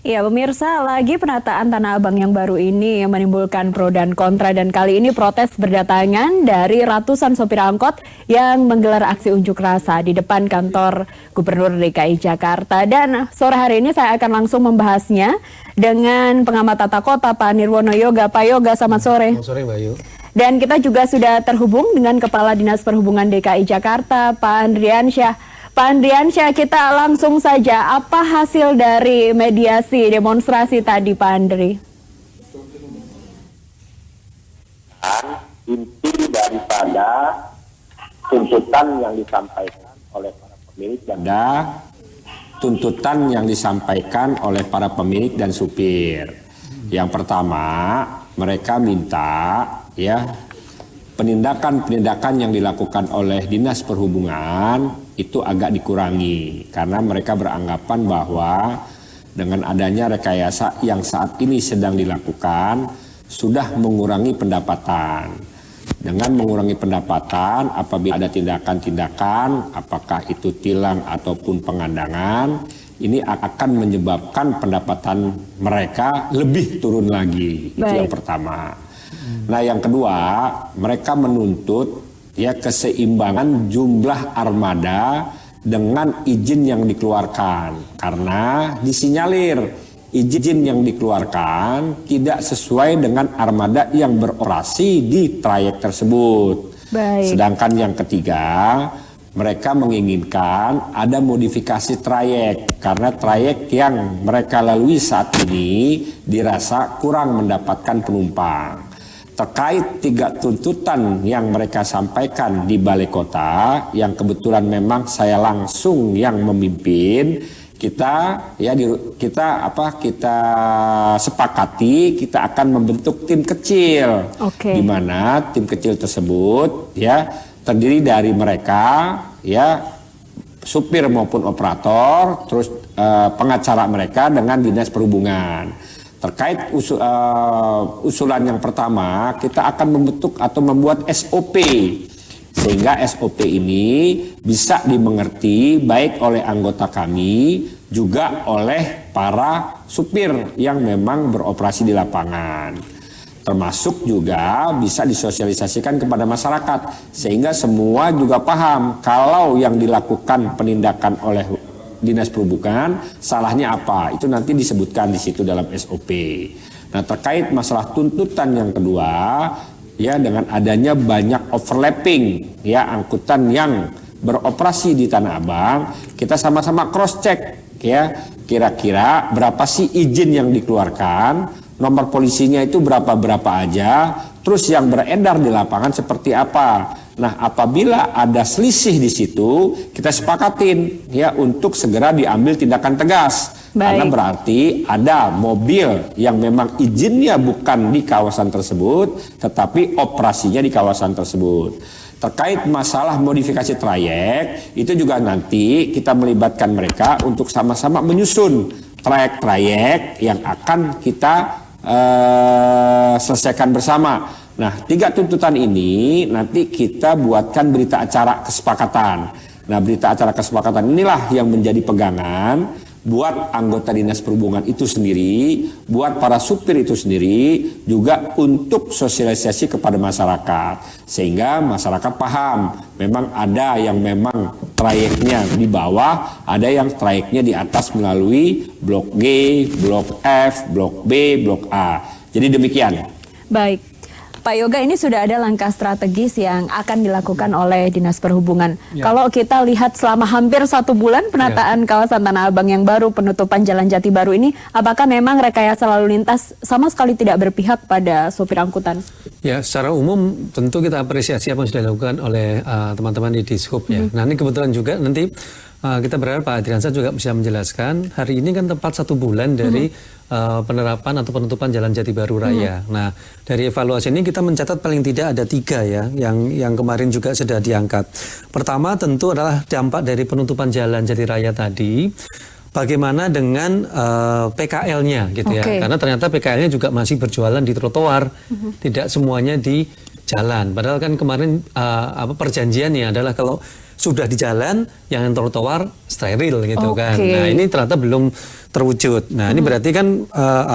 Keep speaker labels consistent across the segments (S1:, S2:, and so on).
S1: Ya, pemirsa, lagi penataan Tanah Abang yang baru ini menimbulkan pro dan kontra, dan kali ini protes berdatangan dari ratusan sopir angkot yang menggelar aksi unjuk rasa di depan kantor Gubernur DKI Jakarta. Dan sore hari ini saya akan langsung membahasnya dengan pengamat tata kota Pak Nirwono Yoga. Pak Yoga, selamat sore.
S2: Selamat sore, Mbak Ayu.
S1: Dan kita juga sudah terhubung dengan Kepala Dinas Perhubungan DKI Jakarta, Pak Andriansyah. Pak Andriansyah, kita langsung saja. Apa hasil dari mediasi demonstrasi tadi, Pak Andri?
S3: Inti daripada tuntutan yang disampaikan oleh para pemilik dan supir. Yang pertama, mereka minta penindakan-penindakan yang dilakukan oleh Dinas Perhubungan itu agak dikurangi, karena mereka beranggapan bahwa dengan adanya rekayasa yang saat ini sedang dilakukan sudah mengurangi pendapatan. Dengan mengurangi pendapatan, apabila ada tindakan-tindakan, apakah itu tilang ataupun pengandangan, ini akan menyebabkan pendapatan mereka lebih turun lagi. Itu yang pertama. Nah, yang kedua, mereka menuntut keseimbangan jumlah armada dengan izin yang dikeluarkan, karena disinyalir izin yang dikeluarkan tidak sesuai dengan armada yang beroperasi di trayek tersebut. Baik. Sedangkan yang ketiga, mereka menginginkan ada modifikasi trayek, karena trayek yang mereka lalui saat ini dirasa kurang mendapatkan penumpang. Terkait 3 tuntutan yang mereka sampaikan di Balai Kota, yang kebetulan memang saya langsung yang memimpin, kita sepakati kita akan membentuk tim kecil, di mana tim kecil tersebut terdiri dari mereka, supir maupun operator, terus pengacara mereka dengan Dinas Perhubungan. Terkait usulan yang pertama, kita akan membentuk atau membuat SOP, sehingga SOP ini bisa dimengerti baik oleh anggota kami juga oleh para supir yang memang beroperasi di lapangan. Termasuk juga bisa disosialisasikan kepada masyarakat, sehingga semua juga paham kalau yang dilakukan penindakan oleh Dinas Perhubungan salahnya apa, itu nanti disebutkan di situ dalam SOP. Nah, terkait masalah tuntutan yang kedua, dengan adanya banyak overlapping angkutan yang beroperasi di Tanah Abang, kita sama-sama cross check kira-kira berapa sih izin yang dikeluarkan, nomor polisinya itu berapa aja, terus yang beredar di lapangan seperti apa. Nah, apabila ada selisih di situ, kita sepakatin untuk segera diambil tindakan tegas. Karena berarti ada mobil yang memang izinnya bukan di kawasan tersebut, tetapi operasinya di kawasan tersebut. Terkait masalah modifikasi trayek, itu juga nanti kita melibatkan mereka untuk sama-sama menyusun trayek-trayek yang akan kita selesaikan bersama. Nah, 3 tuntutan ini nanti kita buatkan berita acara kesepakatan. Nah, berita acara kesepakatan inilah yang menjadi pegangan buat anggota Dinas Perhubungan itu sendiri, buat para supir itu sendiri, juga untuk sosialisasi kepada masyarakat. Sehingga masyarakat paham, memang ada yang memang trayeknya di bawah, ada yang trayeknya di atas melalui Blok G, Blok F, Blok B, Blok A. Jadi demikian.
S1: Baik. Pak Yoga, ini sudah ada langkah strategis yang akan dilakukan oleh Dinas Perhubungan. Kalau kita lihat selama hampir 1 bulan penataan kawasan Tanah Abang yang baru, penutupan Jalan Jati Baru ini, apakah memang rekayasa lalu lintas sama sekali tidak berpihak pada sopir angkutan?
S2: Ya, secara umum tentu kita apresiasi apa yang sudah dilakukan oleh teman-teman di Dishub ya. Nah, ini kebetulan juga nanti kita berharap Pak Adriansyah juga bisa menjelaskan, hari ini kan tepat 1 bulan dari penerapan atau penutupan Jalan Jati Baru Raya. Nah, dari evaluasi ini kita mencatat paling tidak ada 3 yang kemarin juga sudah diangkat. Pertama tentu adalah dampak dari penutupan Jalan Jati Raya tadi. Bagaimana dengan PKL-nya gitu ya? Karena ternyata PKL-nya juga masih berjualan di trotoar, tidak semuanya di jalan. Padahal kan kemarin perjanjiannya adalah kalau sudah di jalan, yang trotoar steril gitu kan. Nah ini ternyata belum terwujud. Nah ini berarti kan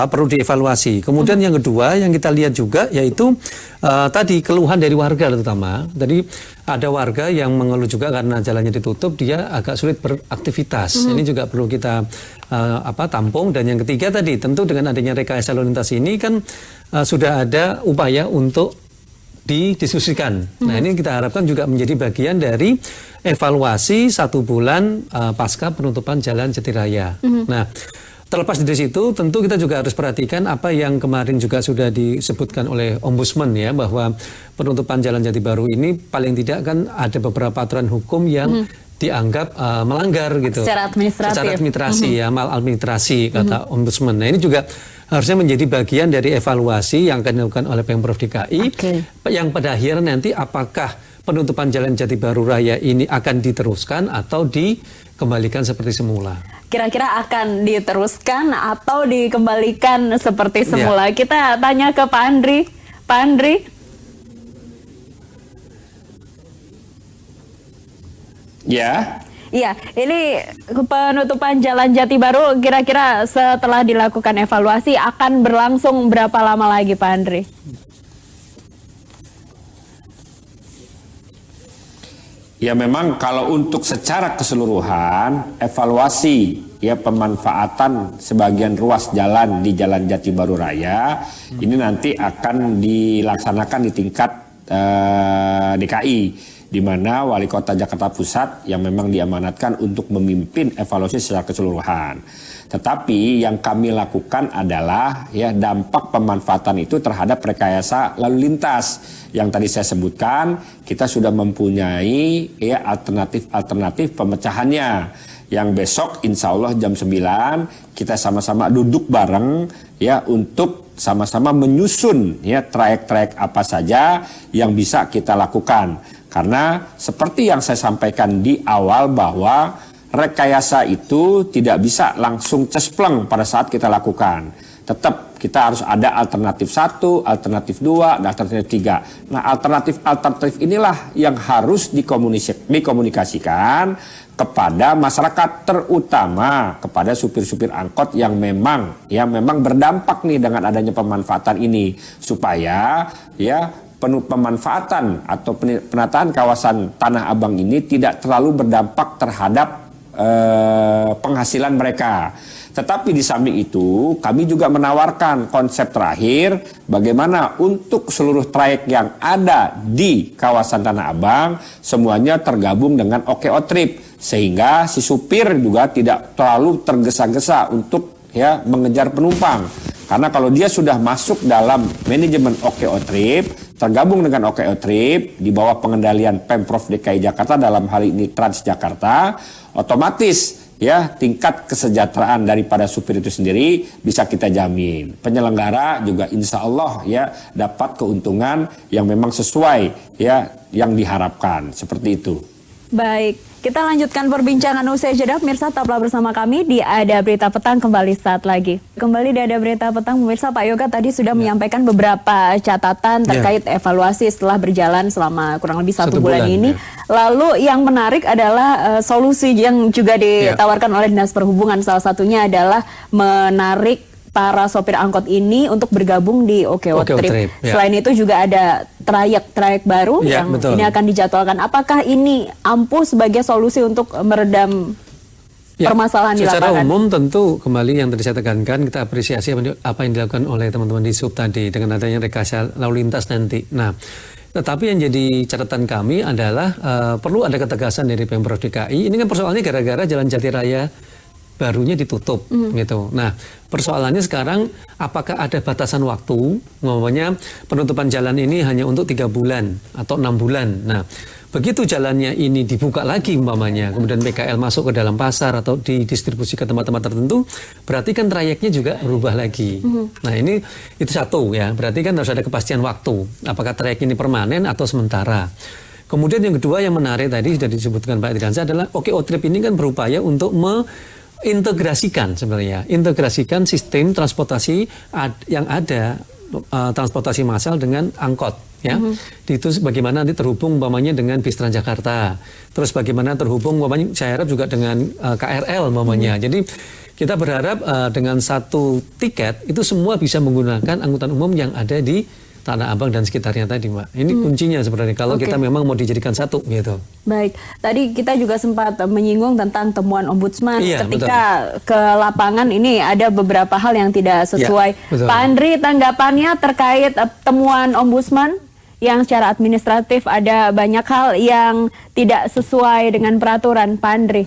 S2: perlu dievaluasi. Kemudian yang kedua yang kita lihat juga yaitu tadi keluhan dari warga terutama. Tadi ada warga yang mengeluh juga karena jalannya ditutup, dia agak sulit beraktivitas. Ini juga perlu kita tampung. Dan yang ketiga tadi tentu dengan adanya rekayasa lalu lintas ini kan sudah ada upaya untuk didiskusikan. Nah ini kita harapkan juga menjadi bagian dari evaluasi 1 bulan pasca penutupan Jalan Jati Raya. Nah terlepas dari situ tentu kita juga harus perhatikan apa yang kemarin juga sudah disebutkan oleh Ombudsman ya, bahwa penutupan Jalan Jati Baru ini paling tidak kan ada beberapa aturan hukum yang dianggap melanggar gitu.
S1: Secara administratif.
S2: Secara administrasi ya, maladministrasi kata Ombudsman. Nah ini juga harusnya menjadi bagian dari evaluasi yang akan dilakukan oleh Pemprov DKI. Yang pada akhirnya nanti apakah penutupan Jalan Jati Baru Raya ini akan diteruskan atau dikembalikan seperti semula.
S1: Kira-kira akan diteruskan atau dikembalikan seperti semula. Kita tanya ke Pak Andri. Pak Andri.
S3: Ya.
S1: Iya, ini penutupan Jalan Jati Baru kira-kira setelah dilakukan evaluasi akan berlangsung berapa lama lagi Pak Andri?
S3: Ya memang kalau untuk secara keseluruhan evaluasi ya pemanfaatan sebagian ruas jalan di Jalan Jati Baru Raya ini nanti akan dilaksanakan di tingkat DKI, di mana Wali Kota Jakarta Pusat yang memang diamanatkan untuk memimpin evaluasi secara keseluruhan. Tetapi yang kami lakukan adalah ya dampak pemanfaatan itu terhadap rekayasa lalu lintas. Yang tadi saya sebutkan, kita sudah mempunyai ya alternatif pemecahannya. Yang besok insya Allah jam 9 kita sama-sama duduk bareng ya untuk sama-sama menyusun ya trayek-trayek apa saja yang bisa kita lakukan. Karena seperti yang saya sampaikan di awal bahwa rekayasa itu tidak bisa langsung cespleng pada saat kita lakukan. Tetap kita harus ada alternatif 1, alternatif 2, dan alternatif 3. Nah alternatif inilah yang harus dikomunikasikan kepada masyarakat, terutama kepada supir-supir angkot yang memang berdampak nih dengan adanya pemanfaatan ini, supaya ya pemanfaatan atau penataan kawasan Tanah Abang ini tidak terlalu berdampak terhadap penghasilan mereka. Tetapi di samping itu kami juga menawarkan konsep terakhir bagaimana untuk seluruh trayek yang ada di kawasan Tanah Abang semuanya tergabung dengan OKO Trip, sehingga si supir juga tidak terlalu tergesa-gesa untuk ya mengejar penumpang. Karena kalau dia sudah masuk dalam manajemen OKO Trip, tergabung dengan OKO Trip di bawah pengendalian Pemprov DKI Jakarta, dalam hal ini Transjakarta, otomatis ya tingkat kesejahteraan daripada supir itu sendiri bisa kita jamin. Penyelenggara juga insya Allah ya dapat keuntungan yang memang sesuai ya yang diharapkan, seperti itu.
S1: Baik, kita lanjutkan perbincangan usai jeda. Pemirsa, tetaplah bersama kami di Ada Berita Petang kembali saat lagi. Kembali di Ada Berita Petang, pemirsa, Pak Yoga tadi sudah menyampaikan beberapa catatan terkait evaluasi setelah berjalan selama kurang lebih 1 bulan ini. Lalu yang menarik adalah solusi yang juga ditawarkan oleh Dinas Perhubungan. Salah satunya adalah menarik para sopir angkot ini untuk bergabung di OKO Trip. Selain itu juga ada trayek baru yang ini akan dijadwalkan. Apakah ini ampuh sebagai solusi untuk meredam permasalahan di lapangan?
S2: Secara umum tentu kembali yang tadi saya tekankan, kita apresiasi apa yang dilakukan oleh teman-teman di SUB tadi dengan adanya rekayasa lalu lintas nanti. Nah, tetapi yang jadi catatan kami adalah perlu ada ketegasan dari Pemprov DKI. Ini kan persoalannya gara-gara Jalan Jati Raya barunya ditutup gitu. Nah, persoalannya sekarang apakah ada batasan waktu, umpamanya penutupan jalan ini hanya untuk 3 bulan atau 6 bulan. Nah, begitu jalannya ini dibuka lagi umpamanya, kemudian PKL masuk ke dalam pasar atau didistribusi ke tempat-tempat tertentu, berarti kan trayeknya juga berubah lagi. Nah, ini itu satu ya, berarti kan harus ada kepastian waktu. Apakah trayek ini permanen atau sementara. Kemudian yang kedua yang menarik tadi sudah disebutkan Pak Adriansyah adalah OKO Trip ini kan berupaya untuk integrasikan sistem transportasi yang ada transportasi massal dengan angkot ya. Itu bagaimana nanti terhubung umpamanya dengan bis Transjakarta. Terus bagaimana terhubung umpamanya saya harap juga dengan KRL umpamanya. Jadi kita berharap dengan satu tiket itu semua bisa menggunakan angkutan umum yang ada di Tanah Abang dan sekitarnya tadi, Mbak. Ini kuncinya sebenarnya kalau kita memang mau dijadikan satu gitu.
S1: Baik, tadi kita juga sempat menyinggung tentang temuan ombudsman ketika ke lapangan ini ada beberapa hal yang tidak sesuai. Pak Andri, tanggapannya terkait temuan ombudsman yang secara administratif ada banyak hal yang tidak sesuai dengan peraturan, Pak Andri.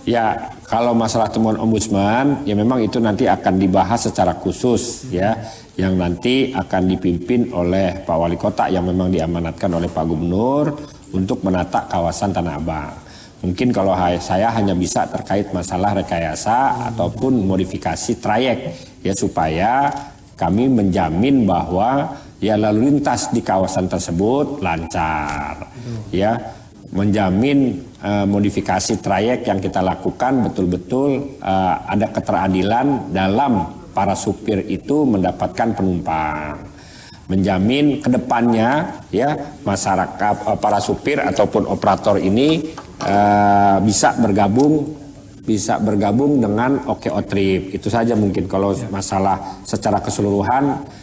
S3: Ya, kalau masalah temuan ombudsman, ya memang itu nanti akan dibahas secara khusus ya, yang nanti akan dipimpin oleh Pak Wali Kota yang memang diamanatkan oleh Pak Gubernur untuk menata kawasan Tanah Abang. Mungkin kalau saya hanya bisa terkait masalah rekayasa ataupun modifikasi trayek ya, supaya kami menjamin bahwa ya lalu lintas di kawasan tersebut lancar ya, menjamin modifikasi trayek yang kita lakukan betul-betul ada keteradilan dalam para supir itu mendapatkan penumpang, menjamin kedepannya ya masyarakat para supir ataupun operator ini bisa bergabung dengan OKO Trip. Itu saja mungkin kalau masalah secara keseluruhan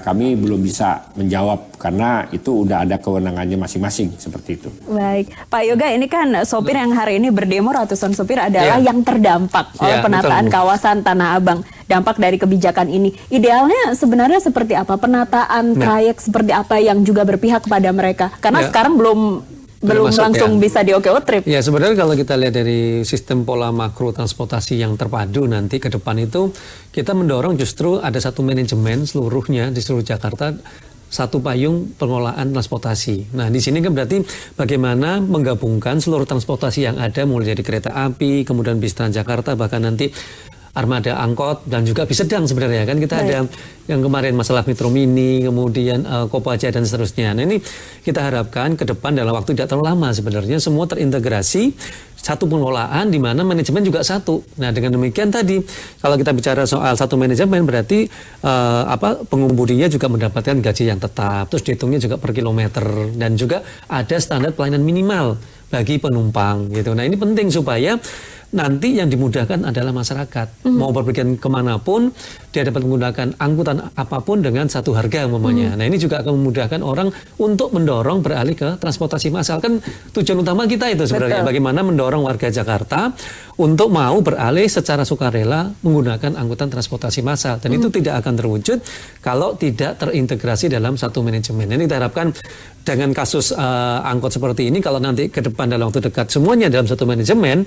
S3: kami belum bisa menjawab karena itu udah ada kewenangannya masing-masing seperti itu.
S1: Baik, Pak Yoga, ini kan sopir yang hari ini berdemo, ratusan sopir adalah yang terdampak oleh penataan kawasan Tanah Abang. Dampak dari kebijakan ini, idealnya sebenarnya seperti apa? Penataan trayek seperti apa yang juga berpihak kepada mereka? Karena sekarang belum langsung bisa di OKO Trip.
S2: Ya, sebenarnya kalau kita lihat dari sistem pola makro transportasi yang terpadu nanti ke depan itu, kita mendorong justru ada satu manajemen seluruhnya di seluruh Jakarta, satu payung pengelolaan transportasi. Nah, di sini kan berarti bagaimana menggabungkan seluruh transportasi yang ada, mulai dari kereta api, kemudian bis Transjakarta, bahkan nanti armada angkot dan juga bis sedang sebenarnya kan kita ada yang kemarin masalah Metro Mini, kemudian Kopaja dan seterusnya. Nah, ini kita harapkan ke depan dalam waktu tidak terlalu lama sebenarnya semua terintegrasi, satu pengelolaan di mana manajemen juga satu. Nah, dengan demikian tadi kalau kita bicara soal satu manajemen berarti pengemudinya juga mendapatkan gaji yang tetap, terus dihitungnya juga per kilometer dan juga ada standar pelayanan minimal bagi penumpang gitu. Nah, ini penting supaya nanti yang dimudahkan adalah masyarakat. Mau berpergian kemanapun, dia dapat menggunakan angkutan apapun dengan satu harga umpamanya. Nah, ini juga akan memudahkan orang untuk mendorong beralih ke transportasi massal. Kan tujuan utama kita itu sebenarnya. Bagaimana mendorong warga Jakarta untuk mau beralih secara sukarela menggunakan angkutan transportasi massal. Dan itu tidak akan terwujud kalau tidak terintegrasi dalam satu manajemen. Ini kita harapkan dengan kasus angkot seperti ini, kalau nanti ke depan dalam waktu dekat semuanya dalam satu manajemen,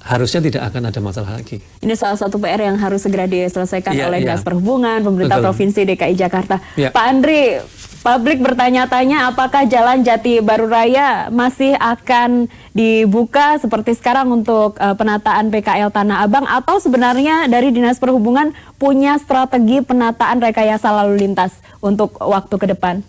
S2: harusnya tidak akan ada masalah lagi.
S1: Ini salah satu PR yang harus segera diselesaikan oleh Dinas Perhubungan, pemerintah Provinsi DKI Jakarta. Pak Andri, publik bertanya-tanya apakah Jalan Jati Baru Raya masih akan dibuka seperti sekarang untuk penataan PKL Tanah Abang, atau sebenarnya dari Dinas Perhubungan punya strategi penataan rekayasa lalu lintas untuk waktu ke depan?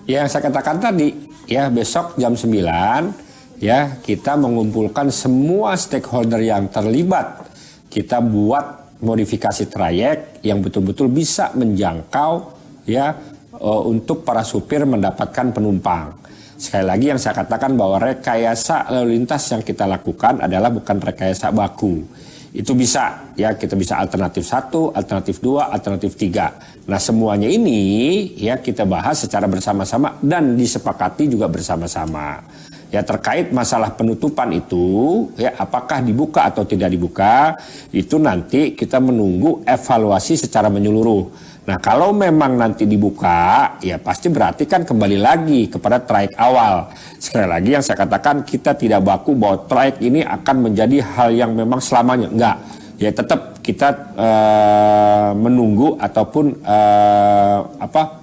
S3: Yang saya katakan tadi, ya besok jam 9 ya kita mengumpulkan semua stakeholder yang terlibat. Kita buat modifikasi trayek yang betul-betul bisa menjangkau ya untuk para supir mendapatkan penumpang. Sekali lagi yang saya katakan bahwa rekayasa lalu lintas yang kita lakukan adalah bukan rekayasa baku. Itu bisa ya, kita bisa alternatif 1, alternatif 2, alternatif 3. Nah, semuanya ini ya kita bahas secara bersama-sama dan disepakati juga bersama-sama. Ya, terkait masalah penutupan itu ya apakah dibuka atau tidak dibuka, itu nanti kita menunggu evaluasi secara menyeluruh. Nah, kalau memang nanti dibuka, ya pasti berarti kan kembali lagi kepada trayek awal. Sekali lagi yang saya katakan, kita tidak baku bahwa trayek ini akan menjadi hal yang memang selamanya. Enggak. Ya tetap kita menunggu ataupun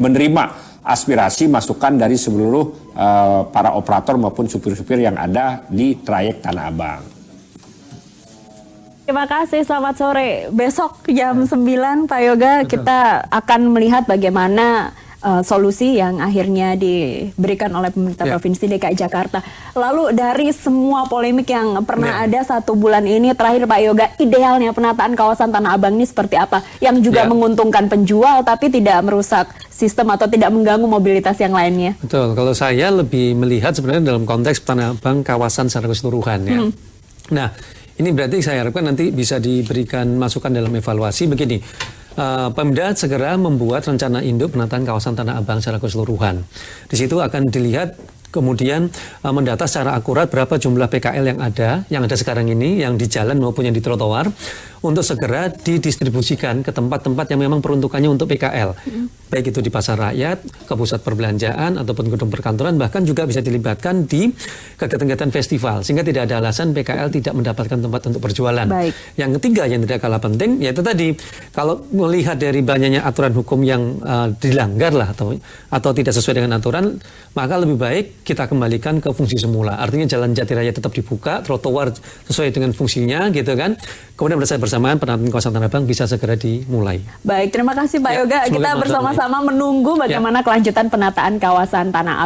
S3: menerima aspirasi masukan dari seluruh para operator maupun supir-supir yang ada di trayek Tanah Abang.
S1: Terima kasih, selamat sore. Besok jam 9 Pak Yoga kita akan melihat bagaimana solusi yang akhirnya diberikan oleh pemerintah Provinsi DKI Jakarta. Lalu dari semua polemik yang pernah ada 1 bulan ini, terakhir Pak Yoga, idealnya penataan kawasan Tanah Abang ini seperti apa? Yang juga menguntungkan penjual tapi tidak merusak sistem atau tidak mengganggu mobilitas yang lainnya.
S2: Betul, kalau saya lebih melihat sebenarnya dalam konteks Tanah Abang kawasan secara keseluruhan ya. Nah, ini berarti saya harapkan nanti bisa diberikan masukan dalam evaluasi begini. Pemda segera membuat rencana induk penataan kawasan Tanah Abang secara keseluruhan. Di situ akan dilihat kemudian mendata secara akurat berapa jumlah PKL yang ada sekarang ini, yang di jalan maupun yang di trotoar, untuk segera didistribusikan ke tempat-tempat yang memang peruntukannya untuk PKL. Baik itu di pasar rakyat, ke pusat perbelanjaan, ataupun gedung perkantoran, bahkan juga bisa dilibatkan di kegiatan-kegiatan festival, sehingga tidak ada alasan PKL tidak mendapatkan tempat untuk berjualan.
S1: Baik.
S2: Yang ketiga yang tidak kalah penting, yaitu tadi, kalau melihat dari banyaknya aturan hukum yang dilanggar lah, atau tidak sesuai dengan aturan, maka lebih baik kita kembalikan ke fungsi semula. Artinya jalan jati raya tetap dibuka, trotoar sesuai dengan fungsinya, gitu kan. Kemudian bersamaan penataan kawasan Tanah Abang bisa segera dimulai.
S1: Baik, terima kasih Pak Yoga. Kita bersama-sama menunggu bagaimana kelanjutan penataan kawasan Tanah Abang.